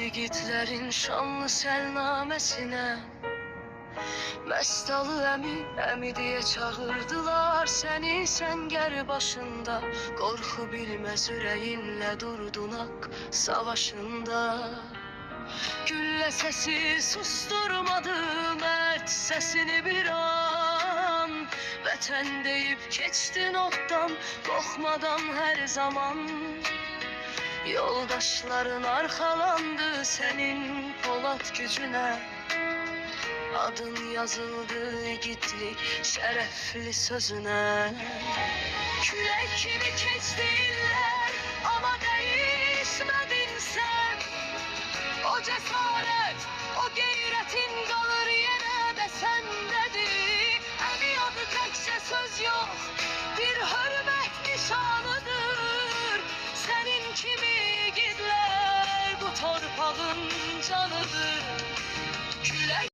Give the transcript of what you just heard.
igidlərin şanlı səlnaməsinə Məstalı əmi deyə çağırdılar səni səngər başında Qorxu bilməz ürəyinlə durdun haqq savaşında Güllə səsi susturmadı mərd səsini bir an Vətən deyib keçdin otdan qorxmadan hər zaman Yoldaşların arxalandı sənin polad gücünə Adın yazıldı igidlik şərəfli sözünə Külək kimi keçdi illər amma dəyişmədin sən O cəsarət, o qeyrətin qalır yenə də səndədir Əmi adı təkcə söz yox, bir hörmət nişanıdır Sənin kimi igidlər bu torpağın